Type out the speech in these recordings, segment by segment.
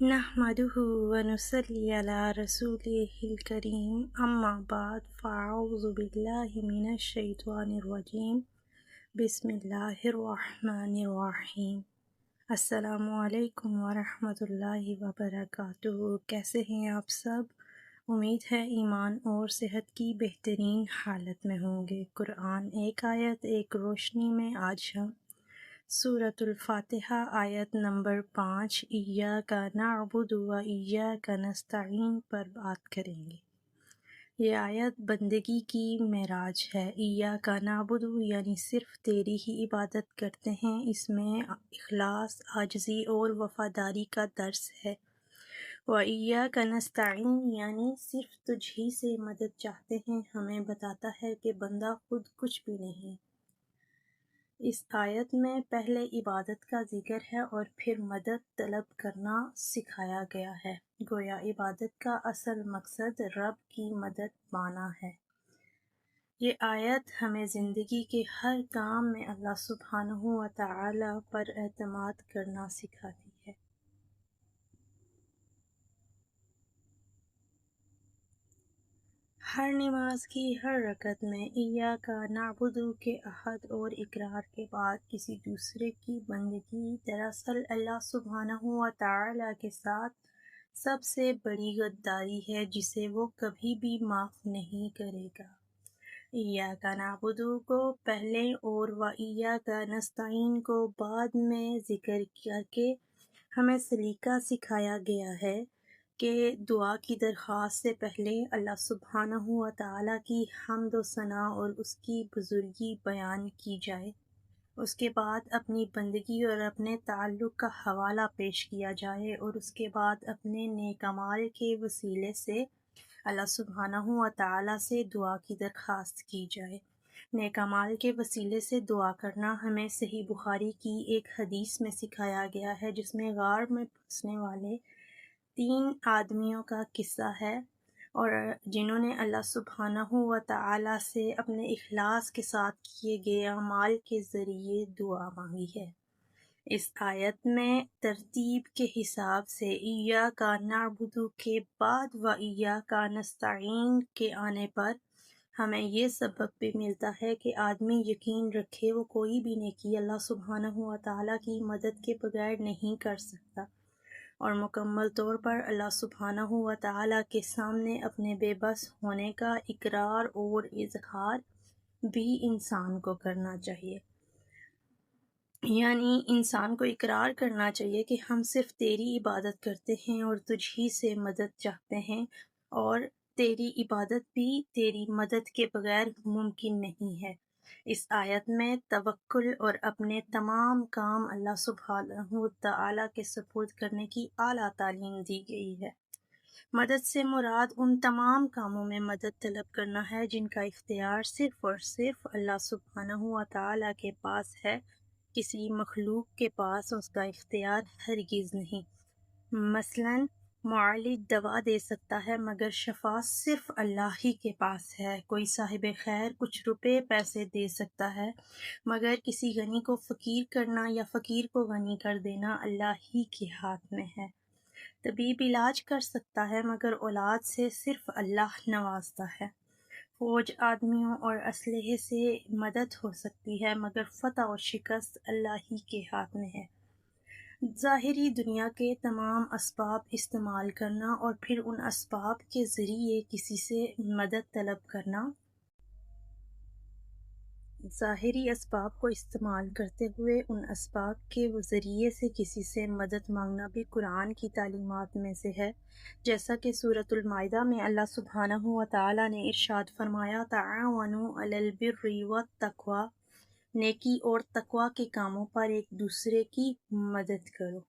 نحمده ونصلي على رسوله الكريم اما بعد فاعوذ باللہ من الشیطان الرجیم بسم اللہ الرحمن الرحیم۔ السلام علیکم ورحمۃ اللہ وبرکاتہ۔ کیسے ہیں آپ سب؟ امید ہے ایمان اور صحت کی بہترین حالت میں ہوں گے۔ قرآن ایک آیت ایک روشنی میں آج ہم سورۃ الفاتحہ آیت نمبر 5 ایاک نعبد و ایاک نستعین پر بات کریں گے۔ یہ آیت بندگی کی معراج ہے۔ ایاک نعبد یعنی صرف تیری ہی عبادت کرتے ہیں، اس میں اخلاص، عاجزی اور وفاداری کا درس ہے۔ و ایاک نستعین یعنی صرف تجھ ہی سے مدد چاہتے ہیں، ہمیں بتاتا ہے کہ بندہ خود کچھ بھی نہیں۔ اس آیت میں پہلے عبادت کا ذکر ہے اور پھر مدد طلب کرنا سکھایا گیا ہے۔ گویا عبادت کا اصل مقصد رب کی مدد پانا ہے۔ یہ آیت ہمیں زندگی کے ہر کام میں اللہ سبحانہ و تعالی پر اعتماد کرنا سکھاتی ہے۔ ہر نماز کی ہر رکعت میں ایاک نعبد کے عہد اور اقرار کے بعد کسی دوسرے کی بندگی دراصل اللہ سبحانہ و تعالی کے ساتھ سب سے بڑی غداری ہے، جسے وہ کبھی بھی معاف نہیں کرے گا۔ ایاک نعبد کو پہلے اور و ایاک نستعین کو بعد میں ذکر کر کے ہمیں سلیقہ سکھایا گیا ہے کہ دعا کی درخواست سے پہلے اللہ سبحانہ و تعالی کی حمد و ثنا اور اس کی بزرگی بیان کی جائے، اس کے بعد اپنی بندگی اور اپنے تعلق کا حوالہ پیش کیا جائے، اور اس کے بعد اپنے نیک اعمال کے وسیلے سے اللہ سبحانہ و تعالی سے دعا کی درخواست کی جائے۔ نیک اعمال کے وسیلے سے دعا کرنا ہمیں صحیح بخاری کی ایک حدیث میں سکھایا گیا ہے، جس میں غار میں پھنسنے والے 3 آدمیوں کا قصہ ہے، اور جنہوں نے اللہ سبحانہ و تعالی سے اپنے اخلاص کے ساتھ کیے گئے اعمال کے ذریعے دعا مانگی ہے۔ اس آیت میں ترتیب کے حساب سے ایاک نعبد کے بعد و ایاک نستعین کے آنے پر ہمیں یہ سبق بھی ملتا ہے کہ آدمی یقین رکھے وہ کوئی بھی نیکی اللہ سبحانہ و تعالی کی مدد کے بغیر نہیں کر سکتا، اور مکمل طور پر اللہ سبحانہ و تعالی کے سامنے اپنے بے بس ہونے کا اقرار اور اظہار بھی انسان کو کرنا چاہیے۔ یعنی انسان کو اقرار کرنا چاہیے کہ ہم صرف تیری عبادت کرتے ہیں اور تجھ ہی سے مدد چاہتے ہیں، اور تیری عبادت بھی تیری مدد کے بغیر ممکن نہیں ہے۔ اس آیت میں توکل اور اپنے تمام کام اللہ سبحانہ و تعالی کے سپرد کرنے کی اعلیٰ تعلیم دی گئی ہے۔ مدد سے مراد ان تمام کاموں میں مدد طلب کرنا ہے جن کا اختیار صرف اور صرف اللہ سبحانہ و تعالی کے پاس ہے، کسی مخلوق کے پاس اس کا اختیار ہرگز نہیں۔ مثلاً معالج دوا دے سکتا ہے مگر شفا صرف اللہ ہی کے پاس ہے۔ کوئی صاحب خیر کچھ روپے پیسے دے سکتا ہے مگر کسی غنی کو فقیر کرنا یا فقیر کو غنی کر دینا اللہ ہی کے ہاتھ میں ہے۔ طبیب علاج کر سکتا ہے مگر اولاد سے صرف اللہ نوازتا ہے۔ فوج آدمیوں اور اسلحے سے مدد ہو سکتی ہے مگر فتح و شکست اللہ ہی کے ہاتھ میں ہے۔ ظاہری دنیا کے تمام اسباب استعمال کرنا اور پھر ان اسباب کے ذریعے کسی سے مدد طلب کرنا، ظاہری اسباب کو استعمال کرتے ہوئے ان اسباب کے ذریعے سے کسی سے مدد مانگنا بھی قرآن کی تعلیمات میں سے ہے، جیسا کہ سورۃ المائدہ میں اللہ سبحانہ و تعالی نے ارشاد فرمایا، تعاونوا علی البر والتقوی، نیکی اور تقوی کے کاموں پر ایک دوسرے کی مدد کرو۔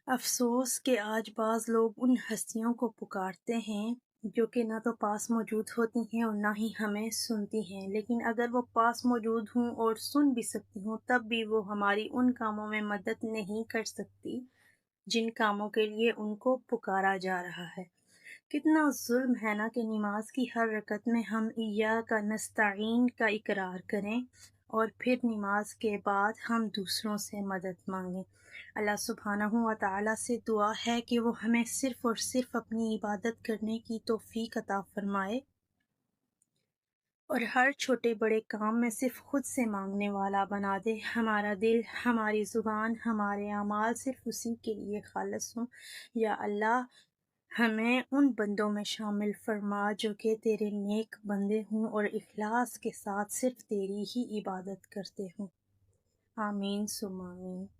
افسوس کہ آج بعض لوگ ان ہستیوں کو پکارتے ہیں جو کہ نہ تو پاس موجود ہوتی ہیں اور نہ ہی ہمیں سنتی ہیں، لیکن اگر وہ پاس موجود ہوں اور سن بھی سکتی ہوں تب بھی وہ ہماری ان کاموں میں مدد نہیں کر سکتی جن کاموں کے لیے ان کو پکارا جا رہا ہے۔ کتنا ظلم ہے نا کہ نماز کی ہر رکعت میں ہم ایاک نستعین کا اقرار کریں اور پھر نماز کے بعد ہم دوسروں سے مدد مانگیں۔ اللہ سبحانہ و تعالیٰ سے دعا ہے کہ وہ ہمیں صرف اور صرف اپنی عبادت کرنے کی توفیق عطا فرمائے اور ہر چھوٹے بڑے کام میں صرف خود سے مانگنے والا بنا دے۔ ہمارا دل، ہماری زبان، ہمارے اعمال صرف اسی کے لیے خالص ہوں۔ یا اللہ، ہمیں ان بندوں میں شامل فرما جو کہ تیرے نیک بندے ہوں اور اخلاص کے ساتھ صرف تیری ہی عبادت کرتے ہوں۔ آمین ثم آمین۔